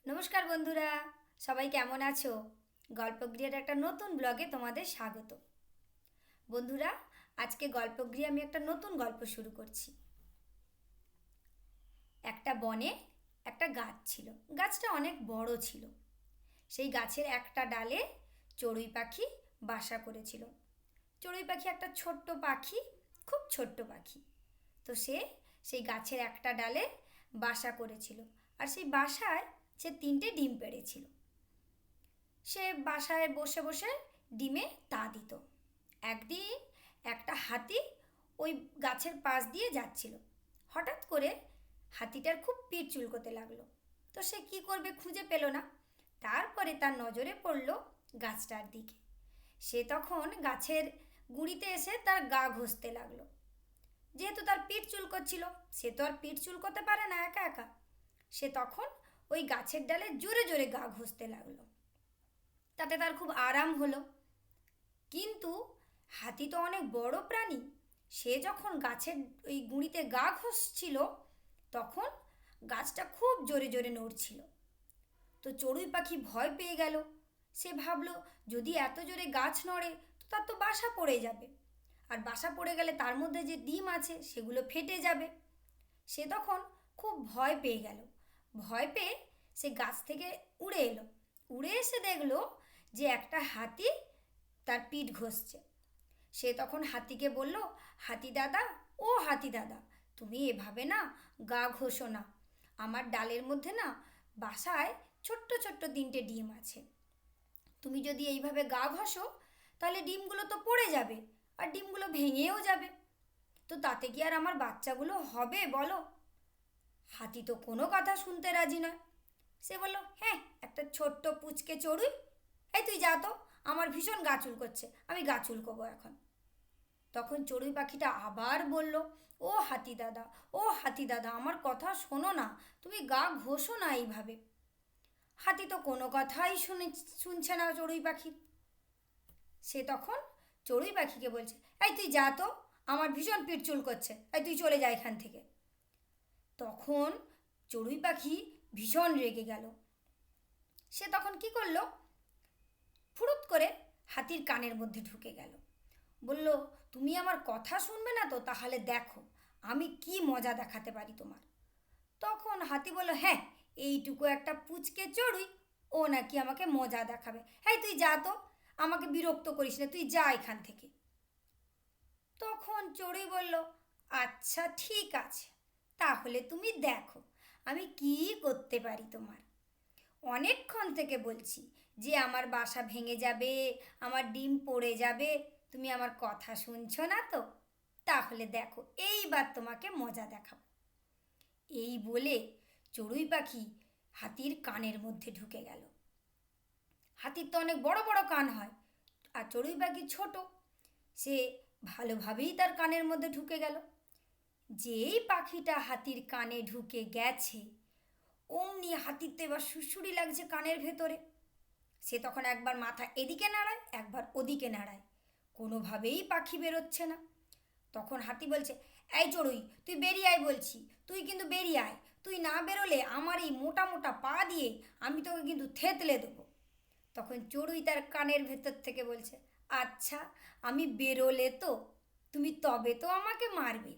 নমস্কার বন্ধুরা, সবাই কেমন আছো? গল্পগৃহের একটা নতুন ব্লগে তোমাদের স্বাগত। বন্ধুরা, আজকে গল্পগৃহে আমি একটা নতুন গল্প শুরু করছি। একটা বনে একটা গাছ ছিল। গাছটা অনেক বড় ছিল। সেই গাছের একটা ডালে চড়ুই পাখি বাসা করেছিল। চড়ুই পাখি একটা ছোট্ট পাখি, খুব ছোট্ট পাখি। তো সেই গাছের একটা ডালে বাসা করেছিল। আর সেই বাসায় সে 3টে ডিম পেড়েছিল। সে বাসায় বসে বসে ডিমে তা দিত। একদিন একটা হাতি ওই গাছের পাশ দিয়ে যাচ্ছিল। হঠাৎ করে হাতিটার খুব পিঠ চুলকোতে লাগলো। তো সে কি করবে খুঁজে পেল না। তারপরে তার নজরে পড়ল গাছটার দিকে। সে তখন গাছের গুঁড়িতে এসে তার গা ঘষতে লাগলো। যেহেতু তার পিঠ চুলকোচ্ছিল, সে তো আর পিঠ চুলকোতে পারে না একা একা। সে তখন ওই গাছের ডালে জোরে জোরে গা ঘষতে লাগলো। তাতে তার খুব আরাম হলো। কিন্তু হাতি তো অনেক বড় প্রাণী। সে যখন গাছের ওই গুঁড়িতে গা ঘষছিল, তখন গাছটা খুব জোরে জোরে নড়ছিল। তো চড়ুই পাখি ভয় পেয়ে গেল। সে ভাবলো, যদি এত জোরে গাছ নড়ে তো তার তো বাসা পড়ে যাবে। আর বাসা পড়ে গেলে তার মধ্যে যে ডিম আছে সেগুলো ফেটে যাবে। সে তখন খুব ভয় পেয়ে গেল। ভয় পেয়ে সে গাছ থেকে উড়ে এলো। উড়ে এসে দেখলো যে একটা হাতি তার পিঠ ঘষছে। সে তখন হাতিকে বলল, হাতি দাদা, ও হাতি দাদা, তুমি এভাবে না গা ঘষো না। আমার ডালের মধ্যে না বাসায় ছোট্ট ছোট্ট 3টে ডিম আছে। তুমি যদি এইভাবে গা ঘষো তাহলে ডিমগুলো তো পড়ে যাবে, আর ডিমগুলো ভেঙেও যাবে। তো তাতে কি আর আমার বাচ্চাগুলো হবে বলো? হাতি তো কোনো কথা শুনতে রাজি নয়। সে বলল, হ্যাঁ, একটা ছোট্ট পুচকে চড়ুই, এই তুই যা তো, আমার ভীষণ গা চুলকোচ্ছে, আমি গা চুলকোবো এখন। তখন চড়ুই পাখিটা আবার বলল, ও হাতি দাদা, ও হাতি দাদা, আমার কথা শোনো না, তুমি গা ঘষো না এইভাবে। হাতি তো কোনো কথাই শুনছে না চড়ুই পাখির। সে তখন চড়ুই পাখিকে বলছে, এই তুই যা তো, আমার ভীষণ পিঠ চুলকোচ্ছে, এই তুই চলে যা এখান থেকে। তখন চড়ুই পাখি ভীষণ রেগে গেল। সে তখন কি করলো, ফুরুত করে হাতির কানের মধ্যে ঢুকে গেল। বলল, তুমি আমার কথা শুনবে না তো, তাহলে দেখো আমি কি মজা দেখাতে পারি তোমার। তখন হাতি বলল, হ্যাঁ, এইটুকু একটা পুচকে চড়ুই, ও নাকি আমাকে মজা দেখাবে। হ্যাঁ, তুই যা তো, আমাকে বিরক্ত করিস না, তুই যা এখান থেকে। তখন চড়ুই বলল, আচ্ছা ঠিক আছে, তাহলে তুমি দেখো আমি কি করতে পারি তোমার। অনেকক্ষণ থেকে বলছি যে আমার বাসা ভেঙে যাবে, আমার ডিম পড়ে যাবে, তুমি আমার কথা শুনছো না তো। তাহলে দেখো এইবার তোমাকে মজা দেখাবো। এই বলে চড়ুই পাখি হাতির কানের মধ্যে ঢুকে গেল। হাতির তো অনেক বড় বড় কান হয়, আর চড়ুই পাখি ছোট। সে ভালোভাবেই তার কানের মধ্যে ঢুকে গেল। যেই পাখিটা হাতির কানে ঢুকে গেছে, অমনি হাতির তো এবার সুড়সুড়ি লাগছে কানের ভেতরে। সে তখন একবার মাথা এদিকে নাড়ায়, একবার ওদিকে নাড়ায়, কোনোভাবেই পাখি বেরোচ্ছে না। তখন হাতি বলছে, এই চড়ুই, তুই বেরিয়ে আয় বলছি, তুই কিন্তু বেরিয়ে আয়, তুই না বেরোলে আমার এই মোটা মোটা পা দিয়ে আমি তোকে কিন্তু থেতলে দেবো। তখন চড়ুই তার কানের ভেতর থেকে বলছে, আচ্ছা, আমি বেরোলে তো তুমি তবে তো আমাকে মারবে।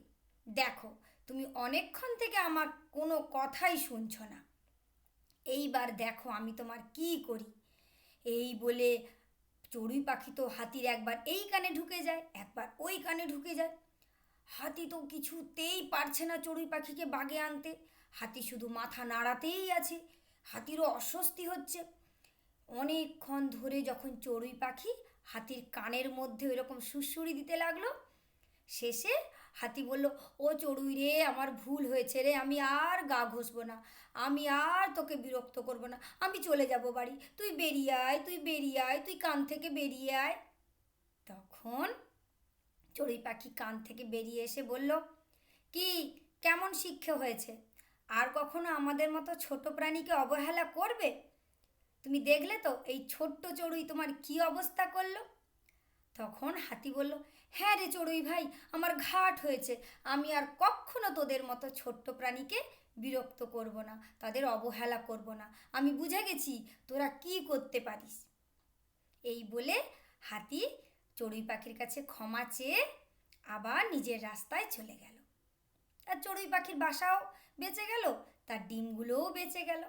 দেখো, তুমি অনেকক্ষণ থেকে আমার কোনো কথাই শুনছো না, এইবার দেখো আমি তোমার কি করি। এই বলে চড়ুই পাখি তো হাতির একবার এই কানে ঢুকে যায়, একবার ওই কানে ঢুকে যায়। হাতি তো কিছুতেই পারছে না চড়ুই পাখিকে বাগে আনতে। হাতি শুধু মাথা নাড়াতেই আছে। হাতিরও অস্বস্তি হচ্ছে। অনেকক্ষণ ধরে যখন চড়ুই পাখি হাতির কানের মধ্যে ওইরকম সুড়সুড়ি দিতে লাগলো, শেষে হাতি বলল, ও চড়ুই রে, আমার ভুল হয়েছে রে, আমি আর গা ঘষবো না, আমি আর তোকে বিরক্ত করব না, আমি চলে যাব বাড়ি, তুই বেরিয়ে আয়, তুই বেরিয়ে আয়, তুই কান থেকে বেরিয়ে আয়। তখন চড়ুই পাখি কান থেকে বেরিয়ে এসে বলল, কি, কেমন শিক্ষা হয়েছে? আর কখনো আমাদের মতো ছোট প্রাণীকে অবহেলা করবে? তুমি দেখলে তো এই ছোট্ট চড়ুই তোমার কি অবস্থা করলো। তখন হাতি বলল, হ্যাঁ রে চড়ুই ভাই, আমার ঘাট হয়েছে, আমি আর কখনো তোদের মতো ছোট্ট প্রাণীকে বিরক্ত করব না, তাদের অবহেলা করব না। আমি বুঝে গেছি তোরা কি করতে পারিস। এই বলে হাতি চড়ুই পাখির কাছে ক্ষমা চেয়ে আবার নিজের রাস্তায় চলে গেল। আর চড়ুই পাখির বাসাও বেঁচে গেল, তার ডিমগুলোও বেঁচে গেল।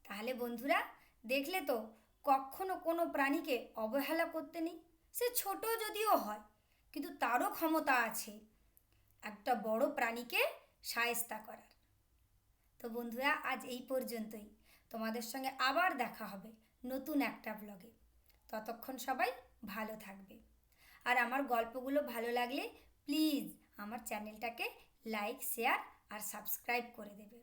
তাহলে বন্ধুরা, দেখলে তো কখনো কোনো প্রাণীকে অবহেলা করতে নেই। সে ছোট যদিও হয়, কিন্তু তারও ক্ষমতা আছে একটা বড় প্রাণীকে শায়েস্তা করার। তো বন্ধুরা, আজ এই পর্যন্তই। তোমাদের সঙ্গে আবার দেখা হবে নতুন একটা ব্লগে। ততক্ষণ সবাই ভালো থাকবে। আর আমার গল্পগুলো ভালো লাগলে প্লিজ আমার চ্যানেলটাকে লাইক, শেয়ার আর সাবস্ক্রাইব করে দেবে।